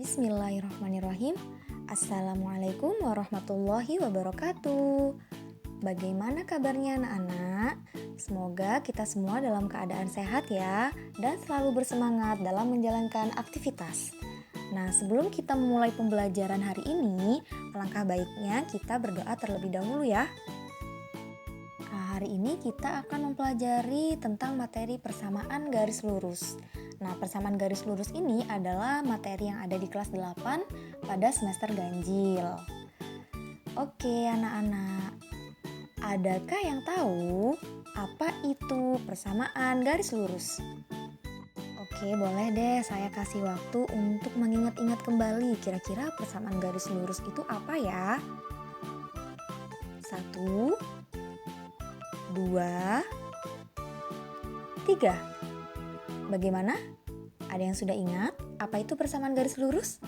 Bismillahirrahmanirrahim. Assalamualaikum warahmatullahi wabarakatuh. Bagaimana kabarnya anak-anak? Semoga kita semua dalam keadaan sehat ya, dan selalu bersemangat dalam menjalankan aktivitas. Nah, sebelum kita memulai pembelajaran hari ini, alangkah baiknya kita berdoa terlebih dahulu ya. Nah, hari ini kita akan mempelajari tentang materi persamaan garis lurus. Nah, persamaan garis lurus ini adalah materi yang ada di kelas 8 pada semester ganjil. Oke, anak-anak. Adakah yang tahu apa itu persamaan garis lurus? Oke, boleh deh saya kasih waktu untuk mengingat-ingat kembali kira-kira persamaan garis lurus itu apa ya? 1, 2, 3. Bagaimana? Ada yang sudah ingat apa itu persamaan garis lurus?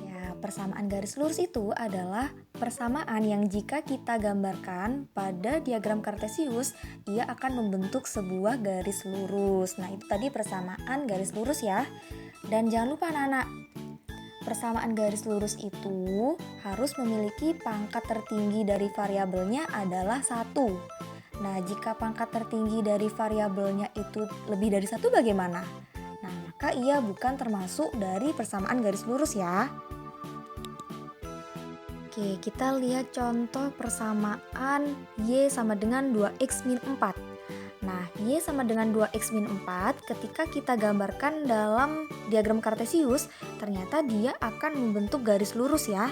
Ya, persamaan garis lurus itu adalah persamaan yang jika kita gambarkan pada diagram kartesius, ia akan membentuk sebuah garis lurus. Nah, itu tadi persamaan garis lurus ya. Dan jangan lupa anak-anak, persamaan garis lurus itu harus memiliki pangkat tertinggi dari variabelnya adalah 1. Nah, jika pangkat tertinggi dari variabelnya itu lebih dari 1 bagaimana? Nah, maka ia bukan termasuk dari persamaan garis lurus ya. Oke, kita lihat contoh persamaan Y sama dengan 2x min 4. Nah, Y sama dengan 2x min 4 ketika kita gambarkan dalam diagram kartesius, ternyata dia akan membentuk garis lurus ya.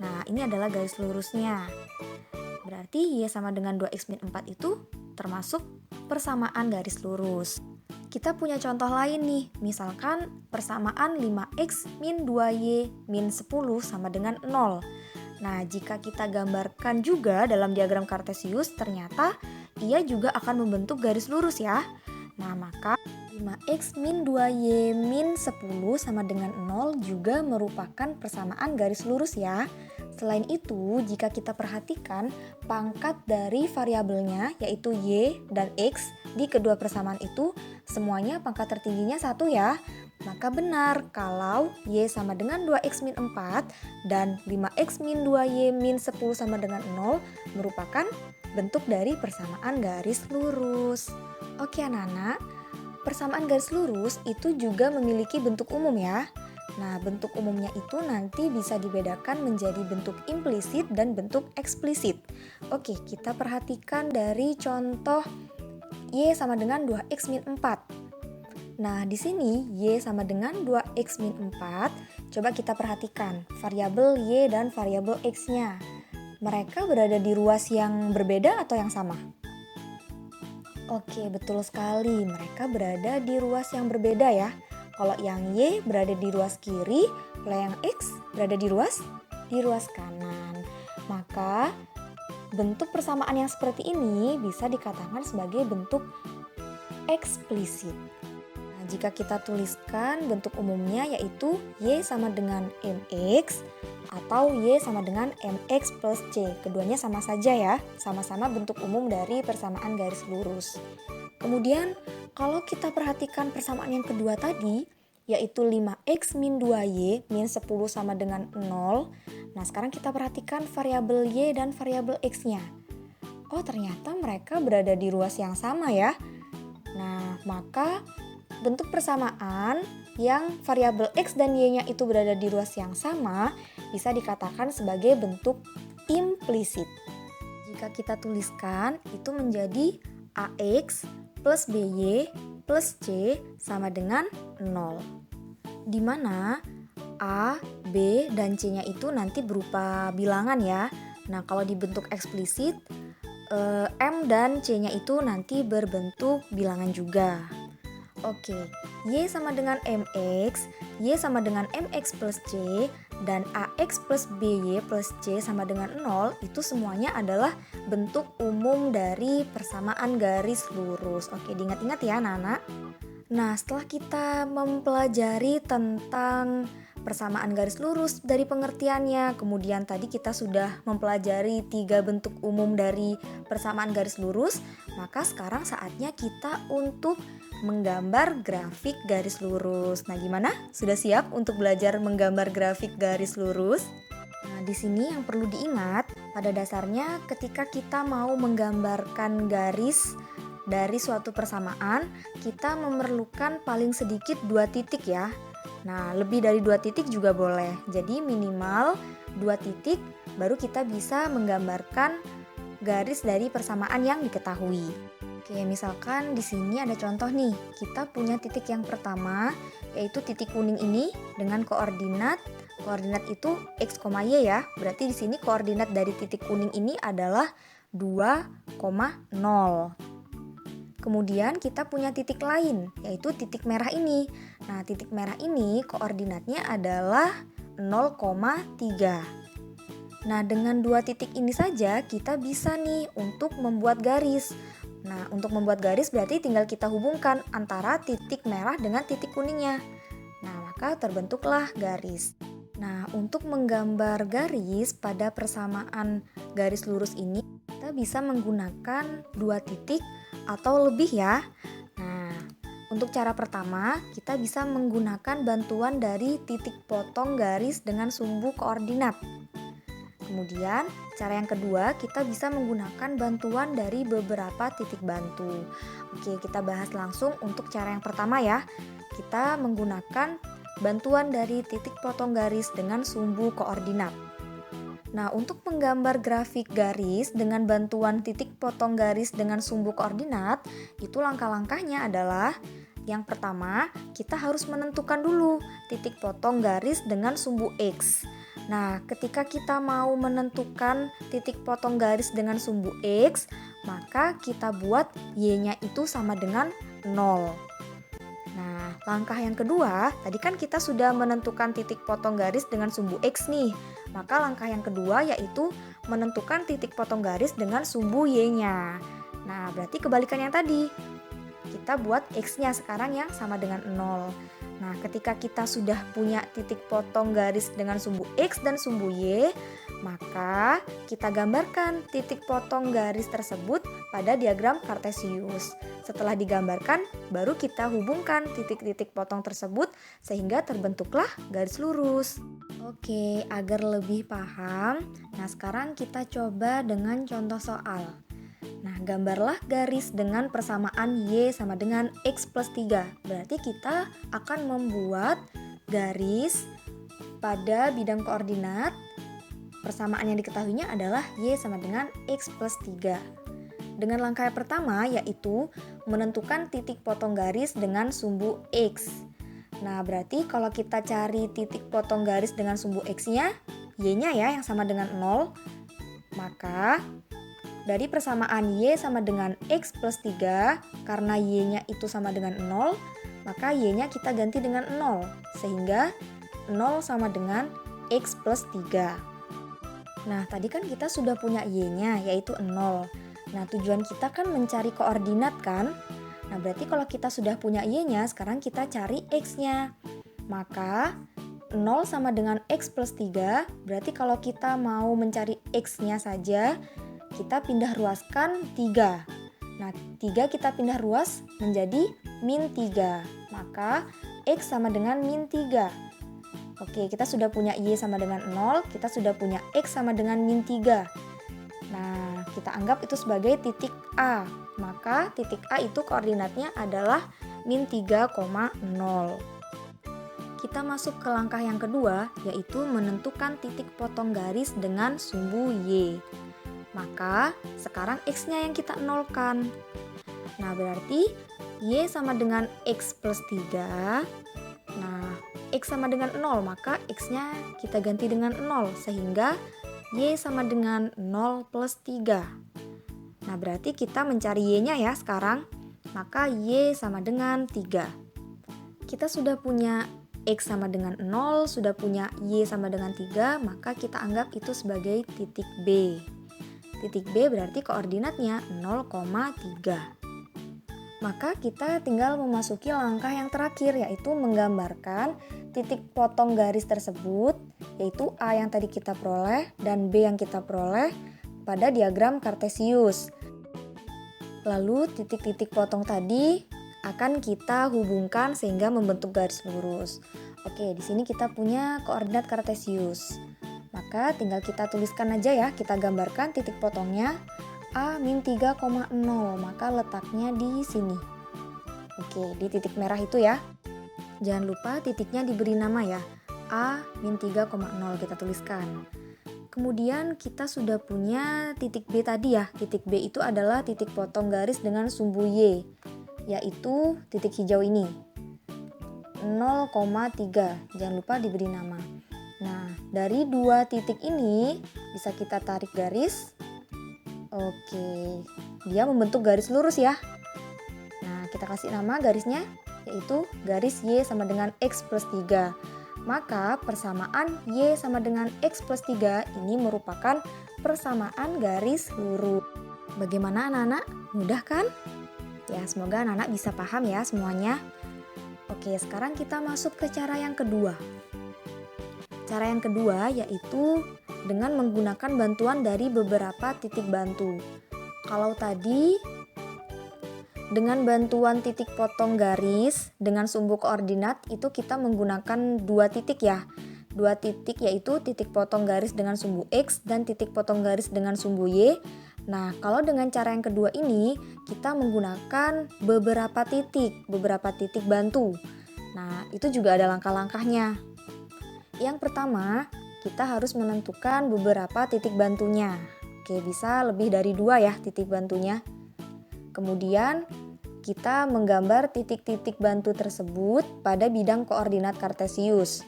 Nah, ini adalah garis lurusnya. Berarti Y sama dengan 2x min 4 itu termasuk persamaan garis lurus. Kita punya contoh lain nih, misalkan persamaan 5x min 2y min 10 sama dengan 0. Nah, jika kita gambarkan juga dalam diagram kartesius, ternyata ia juga akan membentuk garis lurus ya. Nah, maka 5x min 2y min 10 sama dengan 0 juga merupakan persamaan garis lurus ya. Selain itu, jika kita perhatikan pangkat dari variabelnya yaitu y dan x di kedua persamaan itu semuanya pangkat tertingginya 1 ya. Maka benar kalau y sama dengan 2x min 4 dan 5x min 2y min 10 sama dengan 0 merupakan bentuk dari persamaan garis lurus. Oke anak-anak, persamaan garis lurus itu juga memiliki bentuk umum ya. Nah, bentuk umumnya itu nanti bisa dibedakan menjadi bentuk implisit dan bentuk eksplisit. Oke, kita perhatikan dari contoh Y sama dengan 2x min 4. Nah, di sini Y sama dengan 2x min 4. Coba kita perhatikan variabel Y dan variabel X-nya. Mereka berada di ruas yang berbeda atau yang sama? Oke, betul sekali. Mereka berada di ruas yang berbeda ya. Kalau yang Y berada di ruas kiri, kalau yang X berada di ruas kanan. Maka bentuk persamaan yang seperti ini bisa dikatakan sebagai bentuk eksplisit. Nah, jika kita tuliskan bentuk umumnya yaitu Y sama dengan MX atau Y sama dengan MX plus C. Keduanya sama saja ya, sama-sama bentuk umum dari persamaan garis lurus. Kemudian kalau kita perhatikan persamaan yang kedua tadi, yaitu 5x min 2y min 10 sama dengan 0. Nah, sekarang kita perhatikan variabel y dan variabel x-nya. Oh, ternyata mereka berada di ruas yang sama ya. Nah, maka bentuk persamaan yang variabel x dan y-nya itu berada di ruas yang sama bisa dikatakan sebagai bentuk implisit. Jika kita tuliskan, itu menjadi ax plus by plus c sama dengan 0. Di mana a, b, dan c-nya itu nanti berupa bilangan ya. Nah, kalau dibentuk eksplisit, m dan c-nya itu nanti berbentuk bilangan juga. Oke, y sama dengan mx, y sama dengan mx plus c, dan ax plus by plus c sama dengan 0, itu semuanya adalah bentuk umum dari persamaan garis lurus. Oke, diingat-ingat ya anak-anak. Nah, setelah kita mempelajari tentang persamaan garis lurus dari pengertiannya, kemudian tadi kita sudah mempelajari 3 bentuk umum dari persamaan garis lurus, maka sekarang saatnya kita untuk menggambar grafik garis lurus. Nah, gimana? Sudah siap untuk belajar menggambar grafik garis lurus? Nah, di sini yang perlu diingat, pada dasarnya ketika kita mau menggambarkan garis dari suatu persamaan, kita memerlukan paling sedikit 2 titik ya. Nah, lebih dari 2 titik juga boleh. Jadi minimal 2 titik baru kita bisa menggambarkan garis dari persamaan yang diketahui. Oke, misalkan di sini ada contoh nih. Kita punya titik yang pertama, yaitu titik kuning ini dengan koordinat itu x, y ya. Berarti di sini koordinat dari titik kuning ini adalah 2,0. Kemudian kita punya titik lain, yaitu titik merah ini. Nah, titik merah ini koordinatnya adalah 0,3. Nah, dengan 2 titik ini saja kita bisa nih untuk membuat garis. Nah, untuk membuat garis berarti tinggal kita hubungkan antara titik merah dengan titik kuningnya. Nah, maka terbentuklah garis. Nah, untuk menggambar garis pada persamaan garis lurus ini, kita bisa menggunakan 2 titik atau lebih ya. Nah, untuk cara pertama, kita bisa menggunakan bantuan dari titik potong garis dengan sumbu koordinat. Kemudian, cara yang kedua, kita bisa menggunakan bantuan dari beberapa titik bantu. Oke, kita bahas langsung untuk cara yang pertama ya. Kita menggunakan bantuan dari titik potong garis dengan sumbu koordinat. Nah, untuk menggambar grafik garis dengan bantuan titik potong garis dengan sumbu koordinat, itu langkah-langkahnya adalah yang pertama, kita harus menentukan dulu titik potong garis dengan sumbu X. Nah, ketika kita mau menentukan titik potong garis dengan sumbu X, maka kita buat Y-nya itu sama dengan 0. Nah, langkah yang kedua, tadi kan kita sudah menentukan titik potong garis dengan sumbu X nih. Maka langkah yang kedua yaitu menentukan titik potong garis dengan sumbu Y-nya. Nah, berarti kebalikan yang tadi. Kita buat X-nya sekarang yang sama dengan 0. Nah, ketika kita sudah punya titik potong garis dengan sumbu X dan sumbu Y, maka kita gambarkan titik potong garis tersebut pada diagram Kartesius. Setelah digambarkan, baru kita hubungkan titik-titik potong tersebut sehingga terbentuklah garis lurus. Oke, agar lebih paham, nah sekarang kita coba dengan contoh soal. Nah, gambarlah garis dengan persamaan Y sama dengan X plus 3. Berarti kita akan membuat garis pada bidang koordinat. Persamaan yang diketahuinya adalah Y sama dengan X plus 3. Dengan langkah yang pertama yaitu menentukan titik potong garis dengan sumbu X. Nah, berarti kalau kita cari titik potong garis dengan sumbu X-nya, Y-nya ya yang sama dengan 0, maka dari persamaan Y sama dengan X plus 3, karena Y-nya itu sama dengan 0, maka Y-nya kita ganti dengan 0, sehingga 0 sama dengan X plus 3. Nah, tadi kan kita sudah punya Y-nya, yaitu 0. Nah, tujuan kita kan mencari koordinat kan? Nah, berarti kalau kita sudah punya Y-nya, sekarang kita cari X-nya. Maka 0 sama dengan X plus 3, berarti kalau kita mau mencari X-nya saja, kita pindah ruaskan 3. Nah, 3 kita pindah ruas menjadi min 3. Maka X sama dengan min 3. Oke, kita sudah punya Y sama dengan 0, kita sudah punya X sama dengan min 3. Nah, kita anggap itu sebagai titik A. Maka titik A itu koordinatnya adalah min 3,0. Kita masuk ke langkah yang kedua, yaitu menentukan titik potong garis dengan sumbu Y. Maka sekarang X-nya yang kita nolkan. Nah, berarti Y sama dengan X plus 3. Nah, X sama dengan 0, maka X-nya kita ganti dengan 0, sehingga Y sama dengan 0 plus 3. Nah, berarti kita mencari Y-nya ya sekarang. Maka Y sama dengan 3. Kita sudah punya X sama dengan 0, sudah punya Y sama dengan 3, maka kita anggap itu sebagai titik B. Titik B berarti koordinatnya 0,3. Maka kita tinggal memasuki langkah yang terakhir, yaitu menggambarkan titik potong garis tersebut, yaitu A yang tadi kita peroleh dan B yang kita peroleh pada diagram Kartesius. Lalu titik-titik potong tadi akan kita hubungkan sehingga membentuk garis lurus. Oke, di sini kita punya koordinat kartesius. Maka tinggal kita tuliskan aja ya, kita gambarkan titik potongnya A-3,0, maka letaknya di sini. Oke, di titik merah itu ya. Jangan lupa titiknya diberi nama ya, A-3,0 kita tuliskan. Kemudian kita sudah punya titik B tadi ya. Titik B itu adalah titik potong garis dengan sumbu Y, yaitu titik hijau ini. 0,3, jangan lupa diberi nama. Nah, dari dua titik ini bisa kita tarik garis. Oke, dia membentuk garis lurus ya. Nah, kita kasih nama garisnya, yaitu garis Y sama dengan X plus 3. Maka persamaan Y sama dengan X plus 3 ini merupakan persamaan garis lurus. Bagaimana anak-anak? Mudah kan? Ya, semoga anak-anak bisa paham ya semuanya. Oke, sekarang kita masuk ke cara yang kedua. Cara yang kedua yaitu dengan menggunakan bantuan dari beberapa titik bantu. Kalau tadi dengan bantuan titik potong garis dengan sumbu koordinat itu kita menggunakan dua titik ya. Dua titik yaitu titik potong garis dengan sumbu X dan titik potong garis dengan sumbu Y. Nah, kalau dengan cara yang kedua ini kita menggunakan beberapa titik bantu. Nah, itu juga ada langkah-langkahnya. Yang pertama, kita harus menentukan beberapa titik bantunya. Oke, bisa lebih dari 2 ya titik bantunya. Kemudian, kita menggambar titik-titik bantu tersebut pada bidang koordinat kartesius.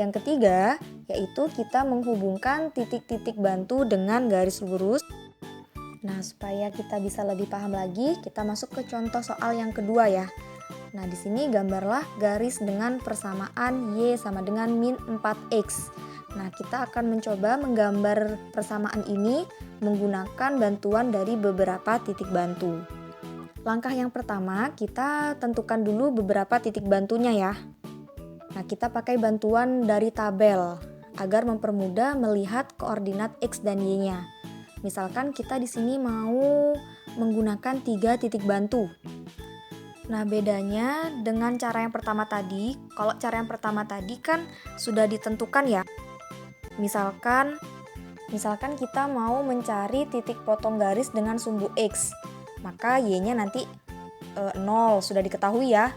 Yang ketiga, yaitu kita menghubungkan titik-titik bantu dengan garis lurus. Nah, supaya kita bisa lebih paham lagi, kita masuk ke contoh soal yang kedua ya. Nah, di sini gambarlah garis dengan persamaan Y sama dengan min 4X. Nah, kita akan mencoba menggambar persamaan ini menggunakan bantuan dari beberapa titik bantu. Langkah yang pertama, kita tentukan dulu beberapa titik bantunya ya. Nah, kita pakai bantuan dari tabel agar mempermudah melihat koordinat X dan Y-nya. Misalkan kita di sini mau menggunakan 3 titik bantu. Nah, bedanya dengan cara yang pertama tadi, kalau cara yang pertama tadi kan sudah ditentukan ya. Misalkan kita mau mencari titik potong garis dengan sumbu X, maka Y-nya nanti 0, sudah diketahui ya.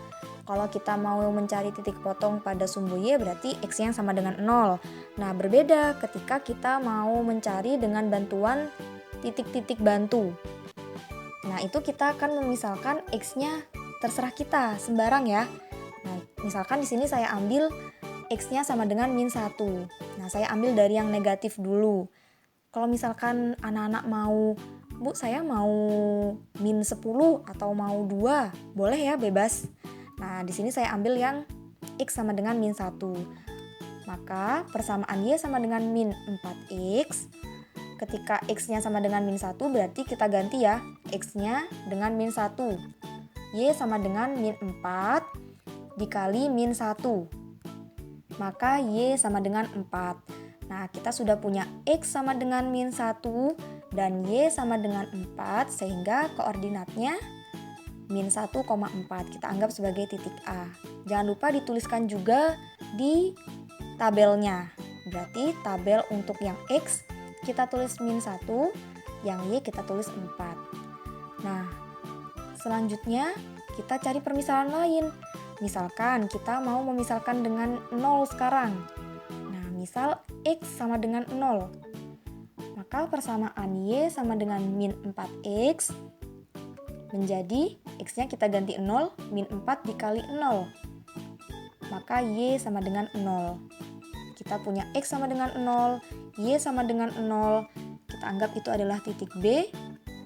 Kalau kita mau mencari titik potong pada sumbu Y berarti X-nya sama dengan 0. Nah, berbeda ketika kita mau mencari dengan bantuan titik-titik bantu. Nah, itu kita akan memisalkan X-nya terserah kita, sembarang ya. Nah, misalkan di sini saya ambil X-nya sama dengan min 1. Nah, saya ambil dari yang negatif dulu. Kalau misalkan anak-anak mau, Bu, saya mau min 10 atau mau 2, boleh ya, bebas. Nah, di sini saya ambil yang X sama dengan min 1. Maka persamaan Y sama dengan min 4X. Ketika X-nya sama dengan min 1 berarti kita ganti ya, X-nya dengan min 1. Y sama dengan min 4 dikali min 1. Maka Y sama dengan 4. Nah, kita sudah punya X sama dengan min 1 dan Y sama dengan 4 sehingga koordinatnya min 1,4 kita anggap sebagai titik A. Jangan lupa dituliskan juga di tabelnya. Berarti tabel untuk yang X kita tulis min 1, yang Y kita tulis 4. Nah, selanjutnya kita cari permisalan lain. Misalkan kita mau memisalkan dengan 0 sekarang. Nah, misal X sama dengan 0. Maka persamaan Y sama dengan min 4X menjadi X-nya kita ganti 0, min 4 dikali 0. Maka Y sama dengan 0. Kita punya X sama dengan 0, Y sama dengan 0. Kita anggap itu adalah titik B.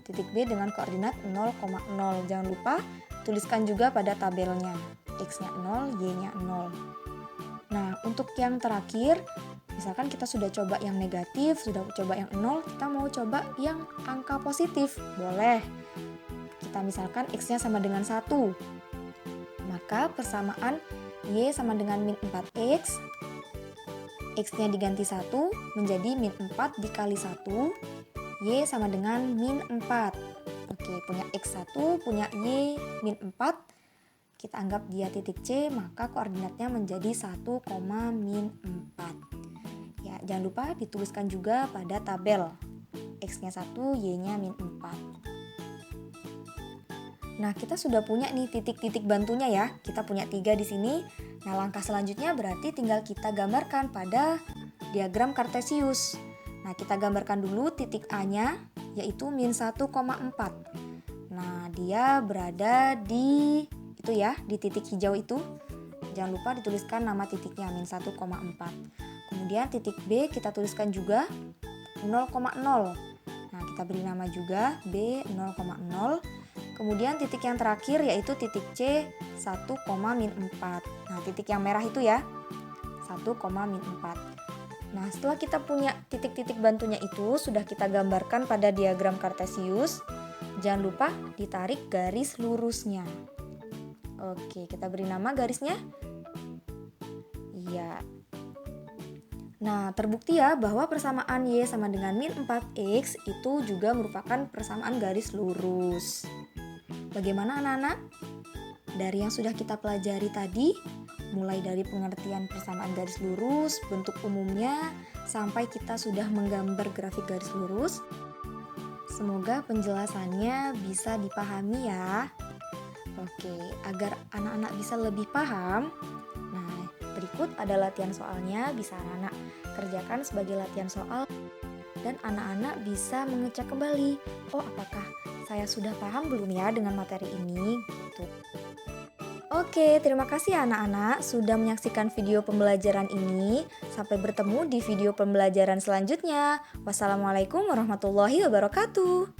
Titik B dengan koordinat 0,0. Jangan lupa tuliskan juga pada tabelnya. X-nya 0, Y-nya 0. Nah, untuk yang terakhir, misalkan kita sudah coba yang negatif, sudah coba yang 0, kita mau coba yang angka positif. Boleh. Kita misalkan X-nya sama dengan 1. Maka persamaan Y sama dengan min 4X. X-nya diganti 1 menjadi min 4 dikali 1. Y sama dengan min 4. Oke, Oke, punya X1, punya Y min 4. Kita anggap dia titik C, maka koordinatnya menjadi 1, min 4. Ya, jangan lupa dituliskan juga pada tabel. X-nya 1, Y-nya min 4. Nah, kita sudah punya nih titik-titik bantunya ya. Kita punya 3 di sini. Nah, langkah selanjutnya berarti tinggal kita gambarkan pada diagram Kartesius. Nah, kita gambarkan dulu titik A-nya, yaitu min 1,4. Nah, dia berada di itu ya, di titik hijau itu. Jangan lupa dituliskan nama titiknya min 1,4. Kemudian titik B kita tuliskan juga 0,0. Nah, kita beri nama juga B 0,0. Kemudian titik yang terakhir yaitu titik C 1, min 4. Nah, titik yang merah itu ya, 1, min 4. Nah, setelah kita punya titik-titik bantunya itu sudah kita gambarkan pada diagram Kartesius. Jangan lupa ditarik garis lurusnya. Oke, kita beri nama garisnya. Iya. Nah, terbukti ya bahwa persamaan Y sama dengan min 4X itu juga merupakan persamaan garis lurus. Bagaimana anak-anak? Dari yang sudah kita pelajari tadi, mulai dari pengertian persamaan garis lurus, bentuk umumnya, sampai kita sudah menggambar grafik garis lurus. Semoga penjelasannya bisa dipahami ya. Oke, agar anak-anak bisa lebih paham, nah berikut ada latihan soalnya, bisa anak-anak kerjakan sebagai latihan soal dan anak-anak bisa mengecek kembali, oh apakah saya sudah paham belum ya dengan materi ini gitu. Oke, terima kasih anak-anak sudah menyaksikan video pembelajaran ini. Sampai bertemu di video pembelajaran selanjutnya. Wassalamualaikum warahmatullahi wabarakatuh.